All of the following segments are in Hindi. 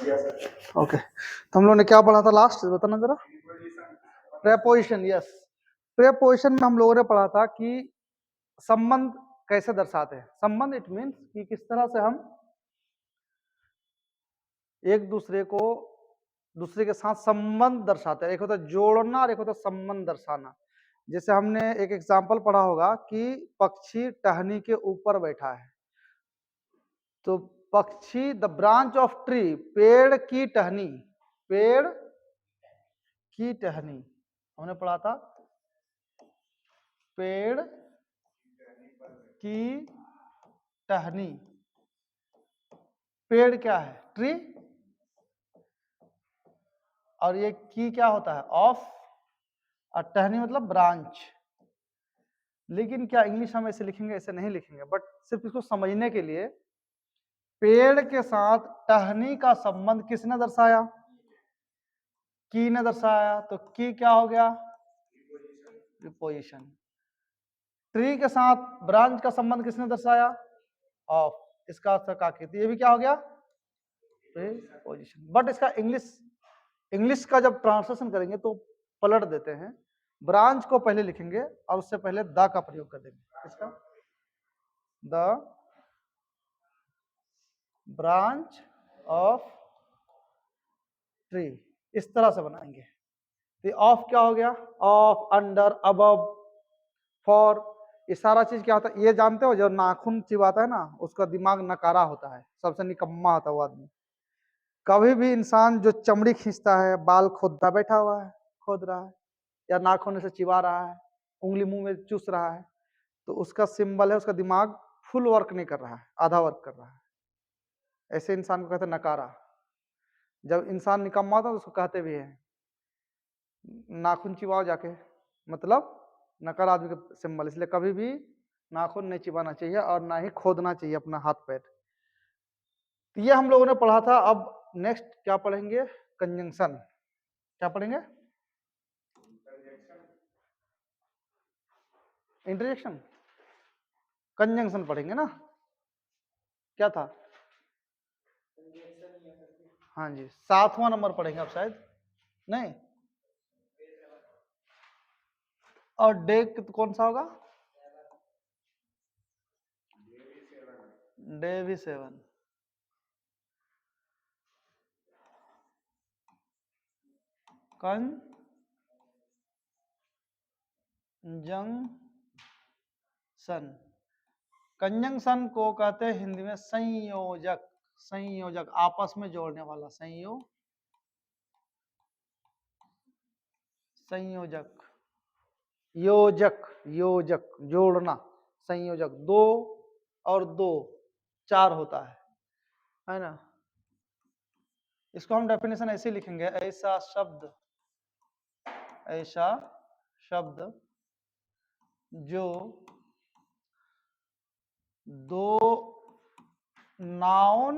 ओके, तो हम लोगों ने क्या पढ़ा था लास्ट, बताना जरा। Preposition, yes. प्रेपोजिशन में हम लोगों ने पढ़ा था कि संबंध कैसे दर्शाते हैं। संबंध इट मीन्स कि किस तरह से हम एक दूसरे के साथ संबंध दर्शाते हैं। एक होता है जोड़ना और एक होता है संबंध दर्शाना। जैसे हमने एक एग्जाम्पल पढ़ा होगा कि पक्षी टहनी के ऊपर बैठा है, तो पक्षी, द ब्रांच ऑफ ट्री, पेड़ की टहनी, पेड़ की टहनी हमने पढ़ा था, पेड़ की टहनी। पेड़ क्या है? ट्री। और ये की क्या होता है? ऑफ। और टहनी मतलब ब्रांच। लेकिन क्या इंग्लिश हम ऐसे लिखेंगे? ऐसे नहीं लिखेंगे, बट सिर्फ इसको समझने के लिए पेड़ के साथ टहनी का संबंध किसने दर्शाया? की ने दर्शाया। तो की क्या हो गया? प्रीपोजिशन। ट्री के साथ ब्रांच का संबंध किसने दर्शाया? ऑफ। इसका अर्थ क्या कहती है? ये भी क्या हो गया? प्रीपोजिशन। बट इसका इंग्लिश का जब ट्रांसलेशन करेंगे तो पलट देते हैं, ब्रांच को पहले लिखेंगे और उससे पहले द का प्रयोग कर देंगे। इसका द ब्रांच ऑफ ट्री, इस तरह से बनाएंगे। तो ऑफ क्या हो गया? Of, under, above, for. ये सारा चीज क्या होता है? ये जानते हो, जो नाखून चिबाता है ना, उसका दिमाग नकारा होता है, सबसे निकम्मा होता है वो आदमी। कभी भी इंसान जो चमड़ी खींचता है, बाल खोदता बैठा हुआ है, खोद रहा है, या नाखून से चिबा रहा है, उंगली मुंह में चूस रहा है, तो उसका सिंबल है, उसका दिमाग फुल वर्क नहीं कर रहा है, आधा वर्क कर रहा है। ऐसे इंसान को कहते हैं नकारा। जब इंसान निकम्मा होता है तो उसको कहते भी है नाखून चिबाओ जाके, मतलब नकार आदमी का सिंबल। इसलिए कभी भी नाखून नहीं चिबाना चाहिए और ना ही खोदना चाहिए अपना हाथ पैर। तो ये हम लोगों ने पढ़ा था। अब नेक्स्ट क्या पढ़ेंगे? कंजंक्शन। क्या पढ़ेंगे? इंटरजेक्शन। कंजंक्शन पढ़ेंगे ना? क्या था? हाँ जी, 7वां नंबर पढ़ेंगे आप शायद, नहीं? और डे कौन सा होगा? डे भी 7। कंजंक्शन। कंजंक्शन को कहते हैं हिंदी में संयोजक। संयोजक, आपस में जोड़ने वाला। संयोजक। योजक, योजक जोड़ना। संयोजक, दो और दो 4 होता है ना? इसको हम डेफिनेशन ऐसे लिखेंगे, ऐसा शब्द जो दो नाउन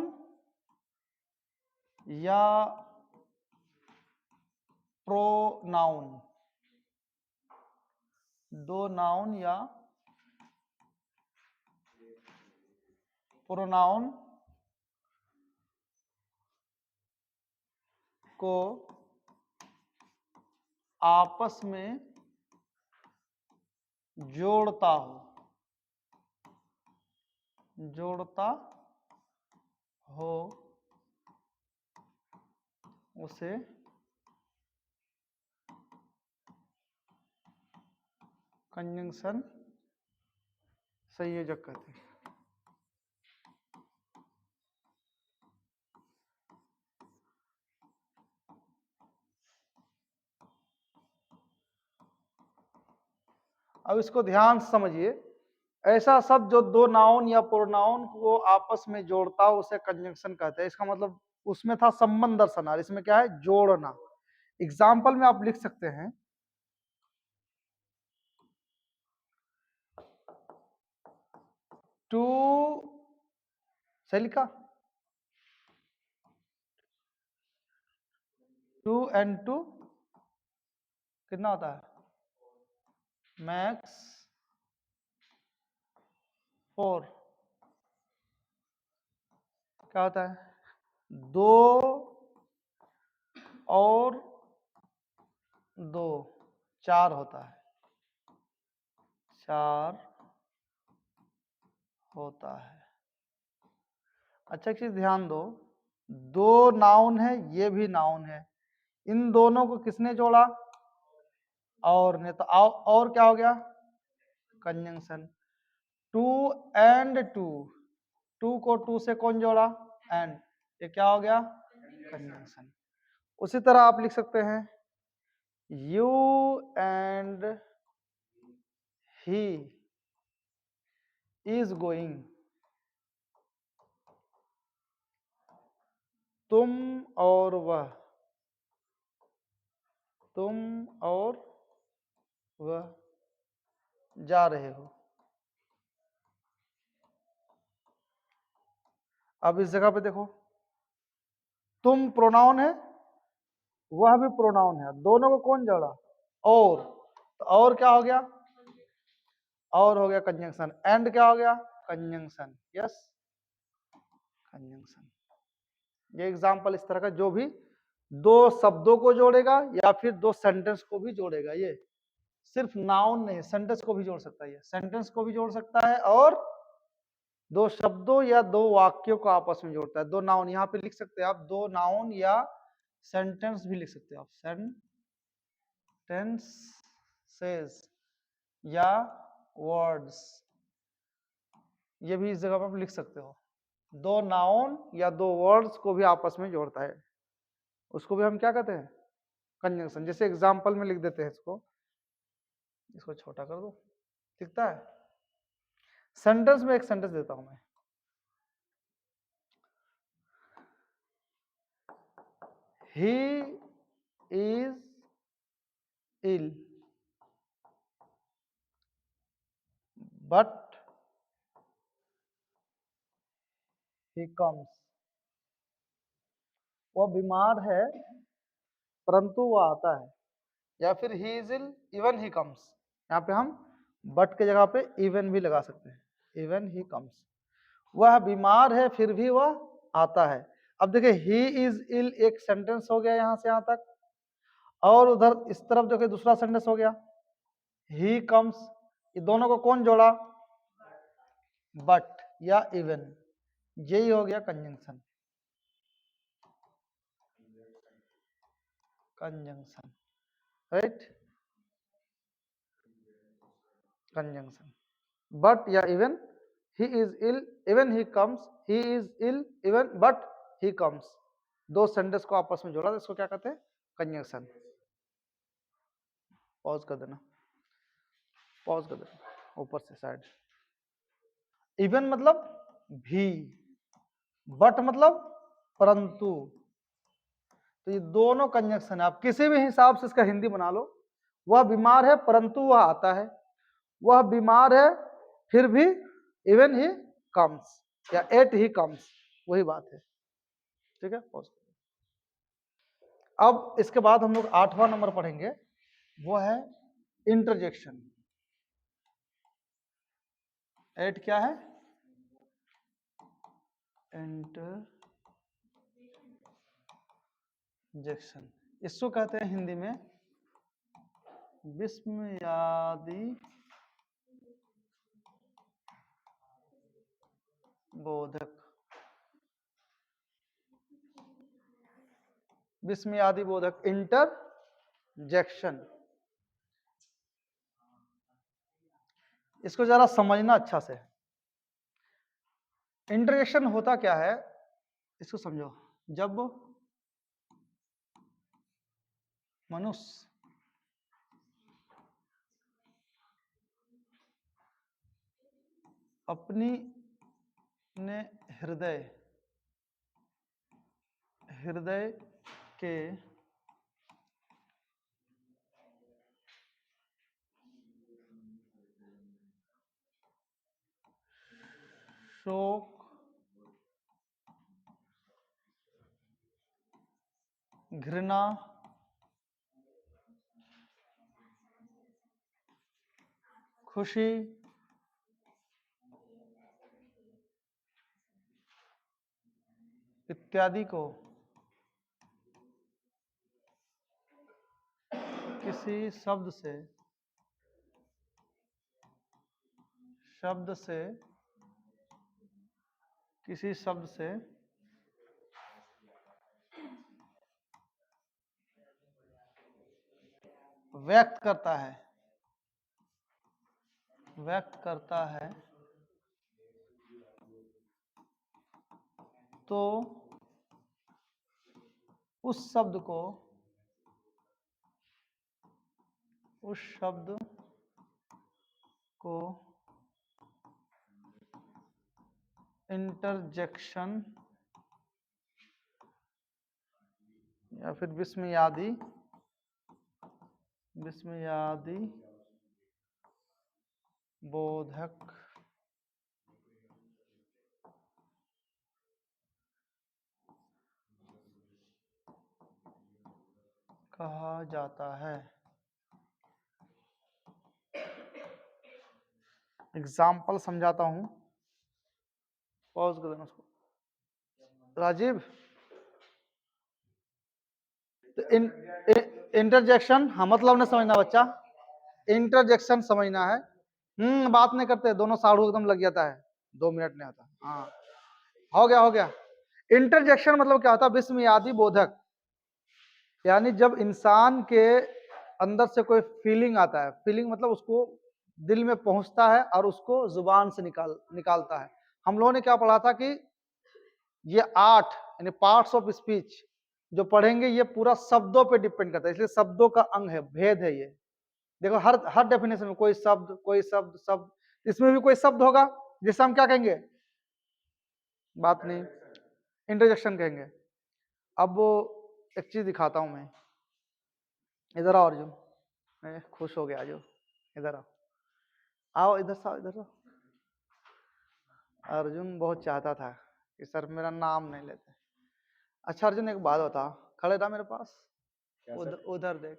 या प्रोनाउन, दो नाउन या प्रोनाउन को आपस में जोड़ता हो उसे कंजंक्शन संयोजक कहते हैं। अब इसको ध्यान से समझिए, ऐसा शब्द जो दो नाउन या प्रोनाउन को आपस में जोड़ता हो उसे कंजंक्शन कहते हैं। इसका मतलब उसमें था संबंध दर्शाना, इसमें क्या है? जोड़ना। एग्जाम्पल में आप लिख सकते हैं, टू, सही लिखा? 2 and 2 कितना होता है? मैक्स 4। क्या होता है? 2 और 2 4 होता है, 4 होता है। अच्छा, एक चीज ध्यान दो, 2 नाउन है, ये भी नाउन है, इन दोनों को किसने जोड़ा? और ने। तो और क्या हो गया? कंजंक्शन। 2 एंड 2, 2 को 2 से कौन जोड़ा? एंड, ये क्या हो गया? कंजंक्शन। उसी तरह आप लिख सकते हैं you and he is going, तुम और वह, तुम और वह जा रहे हो। अब इस जगह पे देखो, तुम प्रोनाउन है, वह भी प्रोनाउन है, दोनों को कौन जोड़ा? और। तो और क्या हो गया? और हो गया कंजंक्शन। एंड क्या हो गया? कंजंक्शन। Yes, conjunction. ये एग्जांपल इस तरह का, जो भी 2 शब्दों को जोड़ेगा या फिर 2 सेंटेंस को भी जोड़ेगा। ये सिर्फ नाउन नहीं, सेंटेंस को भी जोड़ सकता है, ये सेंटेंस को भी जोड़ सकता है और 2 शब्दों या 2 वाक्यों को आपस में जोड़ता है। 2 नाउन यहाँ पे लिख सकते हैं आप, 2 नाउन या सेंटेंस भी लिख सकते हो आप, सेंटेंसेस या वर्ड्स, ये भी इस जगह पर आप लिख सकते हो। 2 नाउन या 2 वर्ड्स को भी आपस में जोड़ता है, उसको भी हम क्या कहते हैं? कंजंक्शन। जैसे एग्जांपल में लिख देते हैं इसको, इसको छोटा कर दो, दिखता है? सेंटेंस में एक सेंटेंस देता हूं मैं, he is ill but he comes, वह बीमार है परंतु वह आता है। या फिर he is ill even he comes, यहाँ पे हम बट के जगह पे इवन भी लगा सकते हैं, इवन ही कम्स। वह बीमार है फिर भी वह आता है। अब देखिए, ही इज इल एक सेंटेंस हो गया यहां से यहां तक, और उधर इस तरफ देखिए दूसरा सेंटेंस हो गया, ही कम्स। ये दोनों को कौन जोड़ा? बट या इवन, यही हो गया conjunction. Conjunction, right, conjunction. But या even, he is ill even he comes, he is ill even but he comes, 2 sentence को आपस में जोड़ा, तो इसको क्या कहते हैं? कंजंक्शन। पॉज कर देना, पॉज कर देना ऊपर से साइड। इवन मतलब भी, बट मतलब परंतु, तो ये दोनों कंजंक्शन है। आप किसी भी हिसाब से इसका हिंदी बना लो, वह बीमार है परंतु वह आता है, वह बीमार है फिर भी इवन ही कम्स या एट ही कम्स, वही बात है। ठीक है, अब इसके बाद हम लोग 8वां नंबर पढ़ेंगे, वो है इंटरजेक्शन। एट क्या है? इंटरजेक्शन। इसको कहते हैं हिंदी में विस्मयादि बोधक। विस्मयादि बोधक, इंटरजेक्शन। इसको जरा समझना अच्छा से। इंटरजेक्शन होता क्या है, इसको समझो। जब मनुष्य अपनी ने हृदय के शोक, घृणा, खुशी, इत्यादि को किसी शब्द से किसी शब्द से व्यक्त करता है तो उस शब्द को इंटरजेक्शन या फिर विस्मयादि बोधक कहा जाता है। एग्जाम्पल समझाता हूं, पॉज कर देना उसको। राजीव, तो इंटरजेक्शन, हाँ मतलब नहीं समझना बच्चा, इंटरजेक्शन समझना है। बात नहीं करते, दोनों साड़ू एकदम लग जाता है, 2 मिनट नहीं आता। हाँ हो गया। इंटरजेक्शन मतलब क्या होता है? विस्मयादि बोधक, यानी जब इंसान के अंदर से कोई फीलिंग आता है, फीलिंग मतलब उसको दिल में पहुंचता है और उसको जुबान से निकालता है। हम लोगों ने क्या पढ़ा था कि ये 8 यानी पार्ट्स ऑफ स्पीच जो पढ़ेंगे ये पूरा शब्दों पे डिपेंड करता है, इसलिए शब्दों का अंग है, भेद है ये। देखो हर डेफिनेशन में कोई शब्द, इसमें भी कोई शब्द होगा जिसे हम क्या कहेंगे? बात नहीं, इंटरजेक्शन कहेंगे। अब वो एक चीज दिखाता हूं मैं, इधर आओ अर्जुन, मैं खुश हो गया, जो इधर आओ इधर आओ। अर्जुन बहुत चाहता था कि सर मेरा नाम नहीं लेते। अच्छा अर्जुन एक बात बता, खड़े रहा मेरे पास, उधर देख,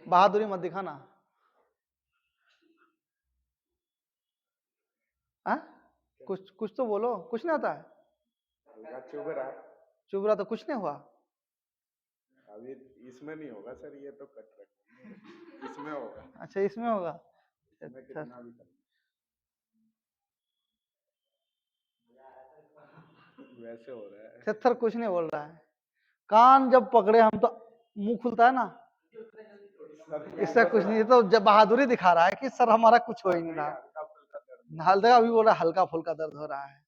बहादुरी मत दिखाना। कुछ तो बोलो, कुछ नहीं आता है? चुभ रहा तो कुछ नहीं हुआ। अभी इसमें नहीं होगा सर, ये तो कट रखा, इसमें होगा। अच्छा इसमें होगा। अच्छा वैसे हो रहा है। सर कुछ नहीं बोल रहा है, कान जब पकड़े हम तो मुंह खुलता है ना, इससे कुछ नहीं, तो जब बहादुरी दिखा रहा है कि सर हमारा कुछ हो ही नहीं रहा। हल्का अभी बोल रहा है हल्का फुल्का दर्द हो रहा है,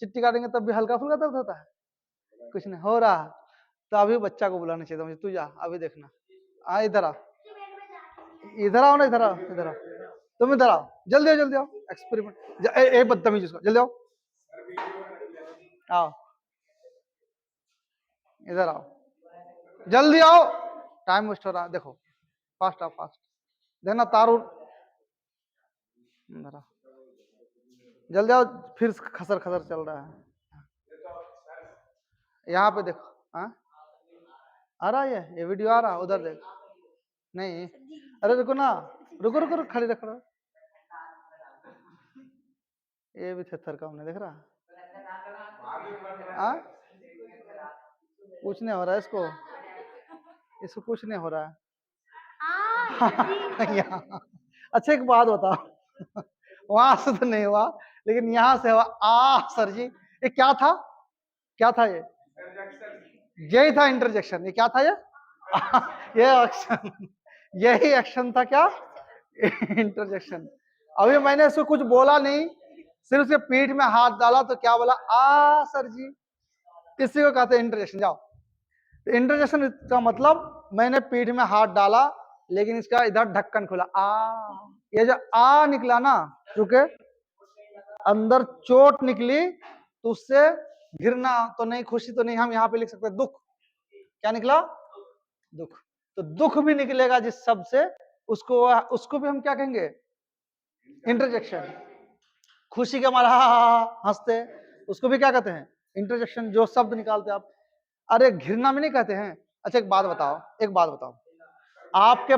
चिट्ठी काटेंगे तब भी हल्का फुल्का दर्द होता है, कुछ नहीं हो रहा। तो अभी बच्चा को बुलाना चाहिए था मुझे, तू जा अभी देखना। इधर आओ, इधर आओ ना, इधर आओ, इधर आओ, तुम इधर आओ, जल्दी आओ, एक्सपेरिमेंट। एक बदतमीज उसको, जल्दी आओ, इधर आओ, जल्दी आओ, टाइम वेस्ट हो रहा है। देखो फास्ट आओ, फास्ट देना तार, जल्दी आओ, फिर खसर खसर चल रहा है। यहाँ पे देखो, आ रहा है ये वीडियो आ रहा, उधर देख। नहीं अरे रुको ना, रुको खड़ी रख रहा, ये भी थर का हमने देख रहा। कुछ नहीं हो रहा है इसको कुछ नहीं हो रहा है। अच्छा एक बात बताओ, वहां से तो नहीं हुआ लेकिन यहाँ से हुआ। सर जी ये क्या था ये? यही था इंटरजेक्शन। ये क्या था ये एक्शन, यही एक्शन था क्या? इंटरजेक्शन। अभी मैंने इसको कुछ बोला नहीं, सिर्फ उसके पीठ में हाथ डाला तो क्या बोला? सर जी, इसी को कहते हैं इंटरजेक्शन। जाओ, इंटरजेक्शन का मतलब मैंने पीठ में हाथ डाला लेकिन इसका इधर ढक्कन खुला, ये जो निकला ना, चूंकि अंदर चोट निकली तो उससे घृणा तो नहीं, खुशी तो नहीं, हम यहाँ पे लिख सकते हैं दुख। क्या निकला? दुख। तो दुख भी निकलेगा जिस शब्द से, उसको भी हम क्या कहेंगे? इंटरजेक्शन। खुशी के मारा हंसते, उसको भी क्या कहते हैं? इंटरजेक्शन। जो शब्द निकालते आप, अरे घृणा में नहीं कहते हैं। अच्छा एक बात बताओ, आपके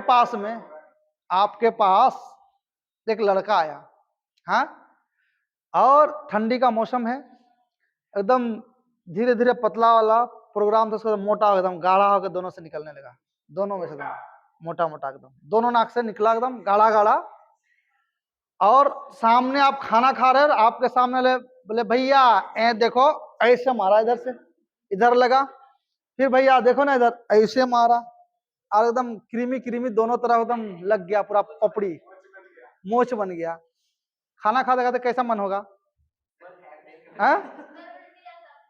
पास एक लड़का आया, हाँ, और ठंडी का मौसम है, एकदम धीरे धीरे पतला वाला प्रोग्राम था, उसका मोटा एकदम गाढ़ा होकर दोनों से निकलने लगा। दोनों में से दोनों, मोटा मोटा एकदम, दोनों नाक से निकला एकदम गाढ़ा गाढ़ा। और सामने आप खाना खा रहे हो, आपके सामने बोले भैया ए देखो, ऐसे मारा इधर से, इधर लगा, फिर भैया देखो ना इधर, ऐसे मारा, और एकदम क्रीमी क्रीमी दोनों तरफ एकदम लग गया, पूरा पपड़ी मोच बन गया। खाना खाते खाते कैसा मन होगा?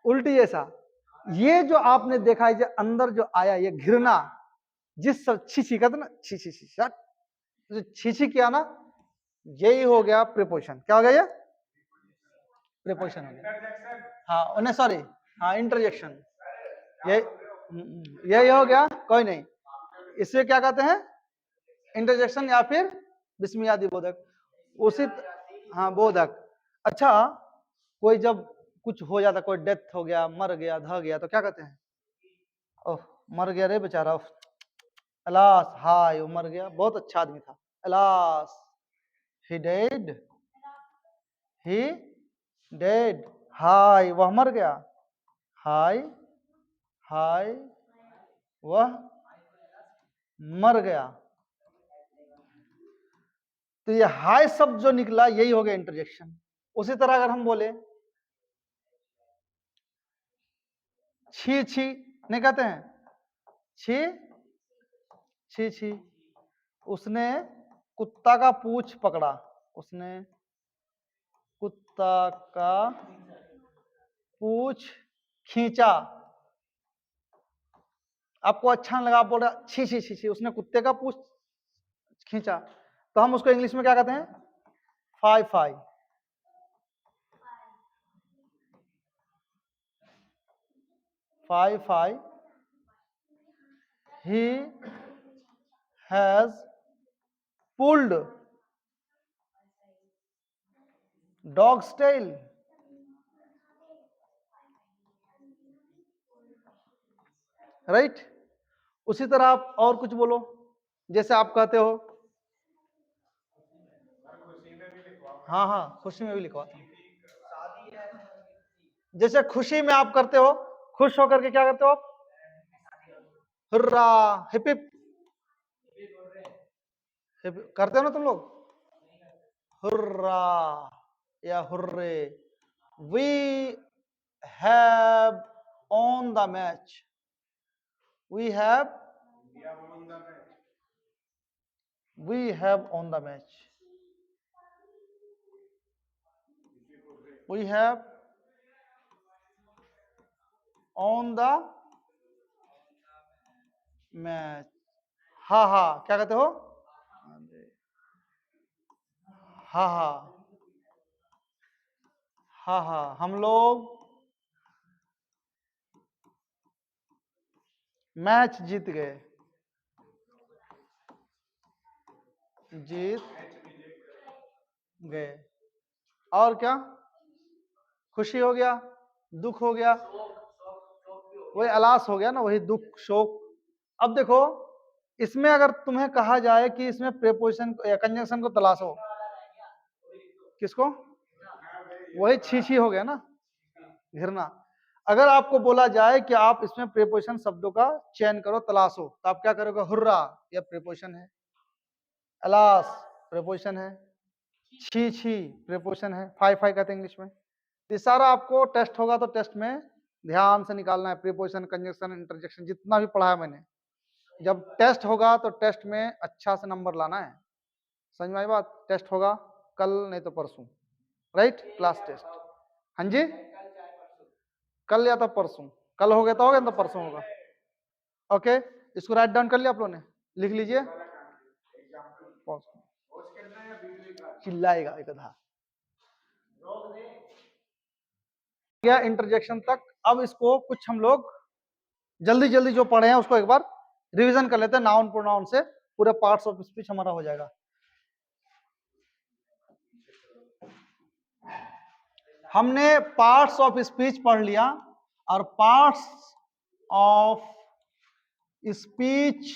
उल्टी जैसा। ये जो आपने देखा है, जो अंदर जो आया ये घृणा, जिस छी कहते ना, छी छी छी, जो छी किया ना, यही हो गया प्रीपोजिशन। क्या हो गया? ये प्रीपोजिशन हो गया। हाँ उन्हें सॉरी, हाँ इंटरजेक्शन, यही हो गया, कोई नहीं। इसे क्या कहते हैं? इंटरजेक्शन या फिर विस्मयादि बोधक। उसी हाँ बोधक। अच्छा, कोई जब कुछ हो जाता, कोई डेथ हो गया, मर गया, ध गया, तो क्या कहते हैं? ओह मर गया रे बेचारा, अलास, हाय वो मर गया, बहुत अच्छा आदमी था, alas, he died, he dead, हाय वह मर गया, हाय हाय वह मर गया। तो ये हाय शब्द जो निकला, यही हो गया इंटरजेक्शन। उसी तरह अगर हम बोले छी छी, नहीं कहते हैं छी छी छी, उसने कुत्ता का पूंछ पकड़ा, उसने कुत्ता का पूंछ खींचा। आपको अच्छा नहीं लगा, आप बोल रहे छी छी छी छी, उसने कुत्ते का पूंछ खींचा, तो हम उसको इंग्लिश में क्या कहते हैं? Fie fie. Fie fie, he has pulled dog's tail। Right. उसी तरह आप और कुछ बोलो, जैसे आप कहते हो, हाँ हाँ खुशी में भी लिखवाता हूँ। जैसे खुशी में आप करते हो, खुश होकर के क्या करते हो आप? हुर्रा, हिप हिप, करते हो ना तुम लोग? हुर्रा या hurray. We have on the match, we have on the match, we have on the match. हा हा, क्या कहते हो? हा हा, हा हा, हम लोग मैच जीत गए, जीत गए। और क्या? खुशी हो गया, दुख हो गया, वही अलास हो गया ना, वही दुख शोक। अब देखो, इसमें अगर तुम्हें कहा जाए कि इसमें प्रीपोजिशन या कंजंक्शन को तलाशो, किसको? वही छी छी हो गया ना, घृणा। अगर आपको बोला जाए कि आप इसमें प्रीपोजिशन शब्दों का चयन करो, तलाशो, तो आप क्या करोगे? हुर्रा यह प्रीपोजिशन है, अलास प्रीपोजिशन है, छी छी प्रीपोजिशन है, फाई फाई कहते हैं इंग्लिश में। ये सारा आपको टेस्ट होगा तो टेस्ट में ध्यान से निकालना है, प्रीपोजिशन, कंजंक्शन, इंटरजेक्शन, जितना भी पढ़ा है मैंने। जब टेस्ट होगा तो टेस्ट में अच्छा से नंबर लाना है। समझ में आई बात? टेस्ट होगा कल नहीं तो परसों, राइट? Class test. हाँ जी, कल या तो परसों, कल हो गया तो हो गया, तो परसों होगा। ओके, इसको राइट डाउन कर लिया आप लोगों ने? लिख लीजिए। चिल्लाएगा एक आधा गया इंटरजेक्शन तक। अब इसको कुछ हम लोग जल्दी जल्दी जो पढ़े हैं उसको एक बार रिवीजन कर लेते हैं, नाउन प्रोनाउन से पूरे पार्ट्स ऑफ स्पीच हमारा हो जाएगा। हमने पार्ट्स ऑफ स्पीच पढ़ लिया, और पार्ट्स ऑफ स्पीच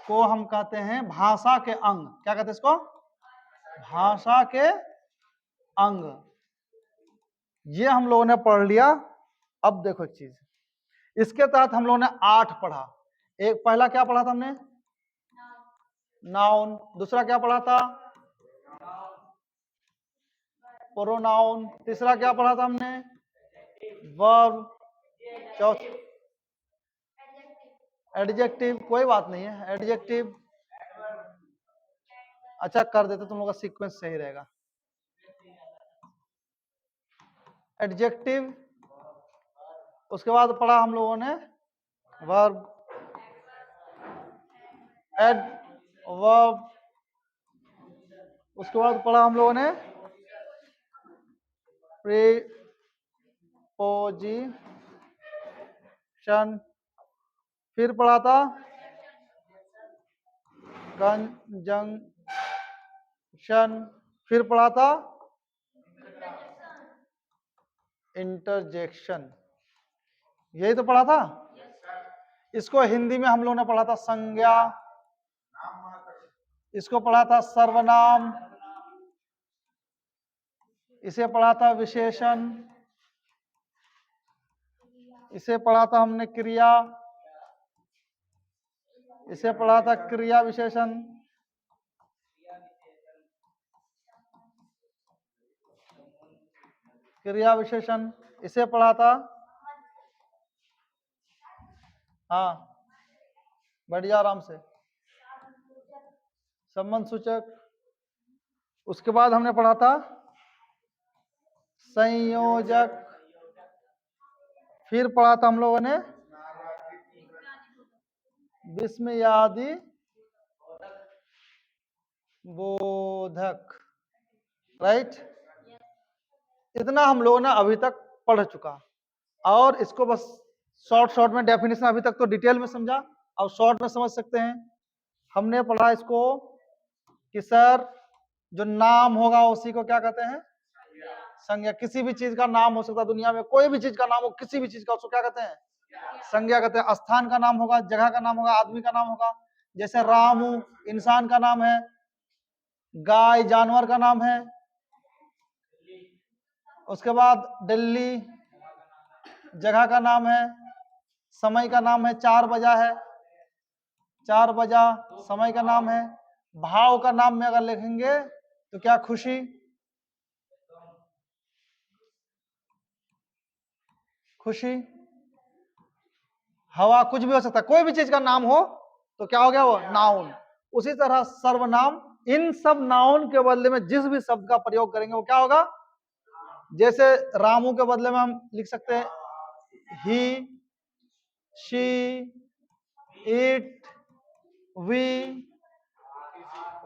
को हम कहते हैं भाषा के अंग। क्या कहते हैं इसको? भाषा के अंग। ये हम लोगों ने पढ़ लिया। अब देखो एक चीज, इसके तहत हम लोगों ने 8 पढ़ा। एक पहला क्या पढ़ा था हमने? नाउन। दूसरा क्या पढ़ा था? प्रोनाउन। तीसरा क्या पढ़ा था हमने? वर्ब। चौथा एडजेक्टिव। कोई बात नहीं है, एडजेक्टिव। अच्छा कर देते, तुम लोग का सीक्वेंस सही रहेगा। एडजेक्टिव, उसके बाद पढ़ा हम लोगों ने वर्ब, एड वर्ब, उसके बाद पढ़ा हम लोगों ने प्रीपोजिशन, फिर पढ़ा था कंजंक्शन, फिर पढ़ा था इंटरजेक्शन। यही तो पढ़ा था। इसको हिंदी में हम लोगों ने पढ़ा था संज्ञा, इसको पढ़ा था सर्वनाम, इसे पढ़ा था विशेषण, इसे पढ़ा था हमने क्रिया, इसे पढ़ा था क्रिया विशेषण, क्रिया विशेषण, इसे पढ़ा था, हाँ बढ़िया आराम से, संबंध सूचक। उसके बाद हमने पढ़ा था संयोजक, फिर पढ़ा था हम लोगों ने विस्मयादि बोधक, राइट। इतना हम लोगों ने अभी तक पढ़ चुका, और इसको बस शॉर्ट शॉर्ट में डेफिनेशन, अभी तक तो डिटेल में समझा, अब शॉर्ट में समझ सकते हैं। हमने पढ़ा इसको कि सर जो नाम होगा उसी को क्या कहते हैं? संज्ञा। किसी भी चीज का नाम हो सकता है, दुनिया में कोई भी चीज का नाम हो, किसी भी चीज का, उसको क्या कहते हैं? संज्ञा कहते हैं। स्थान का नाम होगा, जगह का नाम होगा, आदमी का नाम होगा। जैसे रामू इंसान का नाम है, गाय जानवर का नाम है, उसके बाद दिल्ली जगह का नाम है, समय का नाम है, 4 बजा है, 4 बजा समय का नाम है। भाव का नाम में अगर लिखेंगे तो क्या? खुशी, खुशी। हवा, कुछ भी हो सकता है, कोई भी चीज का नाम हो तो क्या हो गया? वो नाउन। उसी तरह सर्वनाम, इन सब नाउन के बदले में जिस भी शब्द का प्रयोग करेंगे वो क्या होगा? जैसे रामू के बदले में हम लिख सकते हैं ही, शी, इट, वी,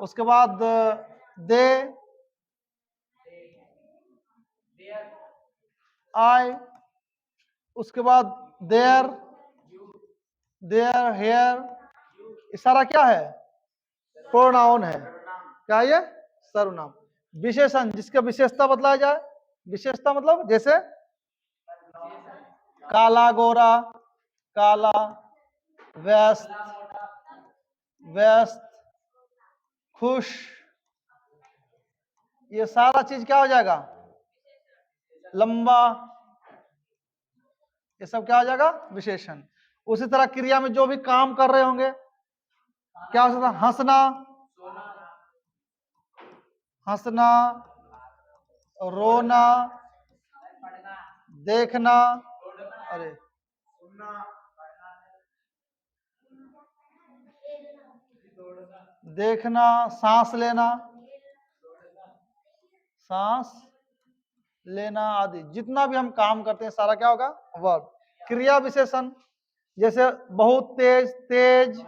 उसके बाद दे, आई, उसके बाद देयर, देयर, हेयर, ये सारा क्या है? प्रोनाउन है। क्या है ये? सर्वनाम। विशेषण, जिसका विशेषता बतलाया जाए। विशेषता मतलब जैसे काला गोरा, काला, व्यस्त, व्यस्त, खुश, ये सारा चीज क्या हो जाएगा? लंबा, ये सब क्या हो जाएगा? विशेषण। उसी तरह क्रिया में जो भी काम कर रहे होंगे क्या हो सकता है? हंसना, हंसना, रोना, देखना, अरे देखना, सांस लेना, सांस लेना आदि, जितना भी हम काम करते हैं सारा क्या होगा? वर्ब। क्रिया विशेषण, जैसे बहुत तेज, तेज,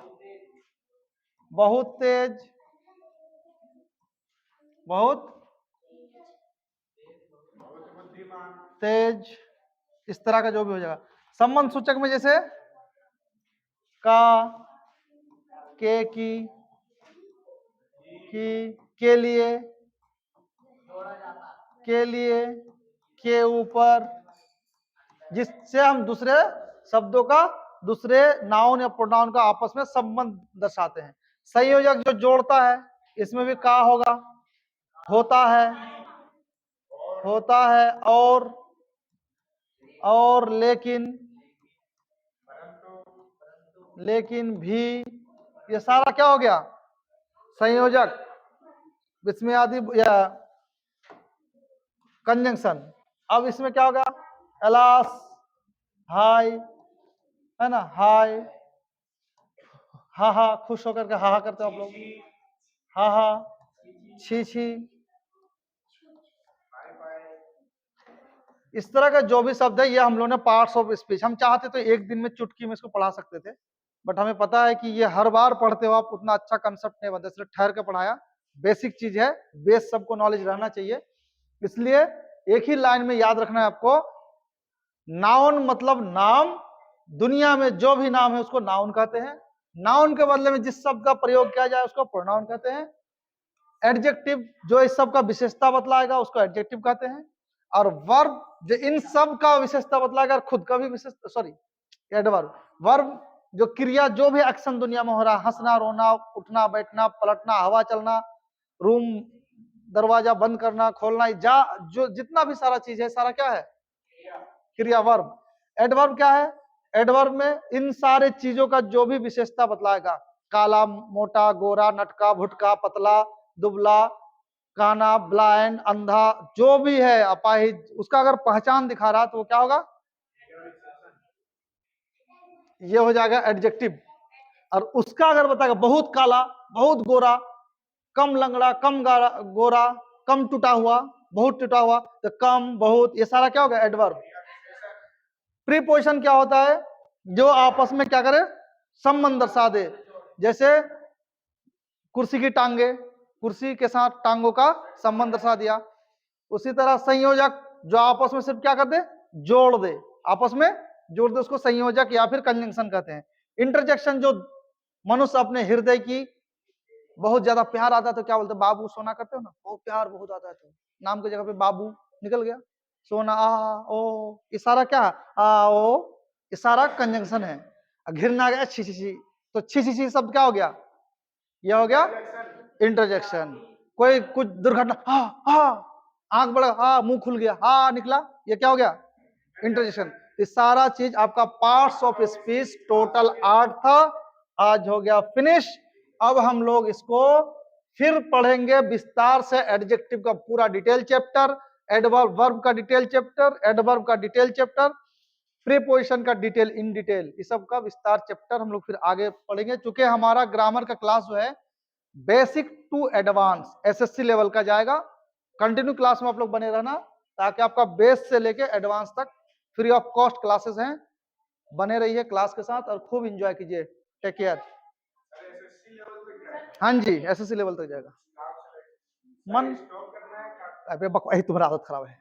बहुत तेज, बहुत तेज, इस तरह का जो भी हो जाएगा। संबंध सूचक में जैसे का, की, के लिए, के लिए, के ऊपर, जिससे हम दूसरे शब्दों का, दूसरे नाउन या प्रोनाउन का आपस में संबंध दर्शाते हैं। संयोजक जो जोड़ता है, इसमें भी का होगा, होता है, होता है, और लेकिन, लेकिन भी, ये सारा क्या हो गया, संयोजक, इसमें आदि या कंजंक्शन। अब इसमें क्या होगा, एलास, हाय, है ना, हाय, हा हा, खुश होकर के हा हा करते हो आप लोग, हा हा, छी छी, इस तरह का जो भी शब्द है ये हम लोगों ने पार्ट्स ऑफ स्पीच, हम चाहते तो एक दिन में चुटकी में इसको पढ़ा सकते थे, बट हमें पता है कि ये हर बार पढ़ते हो आप उतना अच्छा कंसेप्ट नहीं बनता, इसलिए ठहर के पढ़ाया। बेसिक चीज है, बेस सबको नॉलेज रहना चाहिए, इसलिए एक ही लाइन में याद रखना है आपको। नाउन मतलब नाम, दुनिया में जो भी नाम है उसको नाउन कहते हैं। नाउन के बदले में जिस शब्द का प्रयोग किया जाए उसको प्रोनाउन कहते हैं। एडजेक्टिव जो इस सब का विशेषता बतलाएगा उसको एडजेक्टिव कहते हैं। और वर्ब जो इन सब का विशेषता बतलाएगा, खुद का भी विशेषता, सॉरी एडवर्ब, वर्ब जो क्रिया, जो भी एक्शन दुनिया में हो रहा है, हंसना, रोना, उठना, बैठना, पलटना, हवा चलना, रूम दरवाजा बंद करना, खोलना, जो जितना भी सारा चीज है, सारा क्या है, क्रिया, वर्ब। एडवर्ब क्या है, एडवर्ब में इन सारे चीजों का जो भी विशेषता बतलाएगा, काला, मोटा, गोरा, नटका, भुटका, पतला, दुबला, काना, ब्लाइंड, अंधा, जो भी है, अपाहिज, उसका अगर पहचान दिखा रहा तो वो क्या होगा, ये हो जाएगा एडजेक्टिव। और उसका अगर बताएगा बहुत काला, बहुत गोरा, कम लंगड़ा, कम गोरा, कम टूटा हुआ, बहुत टूटा हुआ, तो कम, बहुत, ये सारा क्या होगा, एडवर्ब। प्रीपोजिशन क्या होता है, जो आपस में क्या करे, संबंध दर्शा दे, जैसे कुर्सी की टांगे, कुर्सी के साथ टांगों का संबंध दर्शा दिया। उसी तरह संयोजक जो आपस में सिर्फ क्या कर दे, जोड़ दे, आपस में जोड़ दे, उसको संयोजक या फिर कंजंक्शन कहते हैं। इंटरजेक्शन जो मनुष्य अपने हृदय की बहुत ज्यादा प्यार आता है तो क्या बोलते हैं, बाबू सोना करते हो ना, बहुत प्यार बहुत आता है तो नाम की जगह पे बाबू निकल गया, सोना, आ ओ, इशारा क्या, आ ओ, इशारा कंजंक्शन है। घिरना गया, छी छी छी, तो छी छी छी शब्द क्या हो गया, यह हो गया इंटरजेक्शन। कोई कुछ दुर्घटना, हा हा, आंख बड़ा, हा, मुंह खुल गया, हा निकला, ये क्या हो गया, इंटरजेक्शन। ये सारा चीज आपका पार्ट्स ऑफ स्पीच टोटल 8 था, आज हो गया फिनिश। अब हम लोग इसको फिर पढ़ेंगे विस्तार से, एडजेक्टिव का पूरा डिटेल चैप्टर, एडवर्ब वर्ब का डिटेल चैप्टर, एडवर्ब का डिटेल चैप्टर, प्रीपोजिशन का डिटेल इन डिटेल, इस सब का विस्तार चैप्टर हम लोग फिर आगे पढ़ेंगे। चूंकि हमारा ग्रामर का क्लास जो है basic to advance SSC level का जाएगा, कंटिन्यू क्लास में आप लोग बने रहना, ताकि आपका बेस से लेके एडवांस तक फ्री ऑफ कॉस्ट क्लासेस हैं, बने रहिए क्लास के साथ और खूब एंजॉय कीजिए। Take care. हाँ जी, एसएससी लेवल तक जाएगा। मन, अबे तुम्हारा आदत खराब है।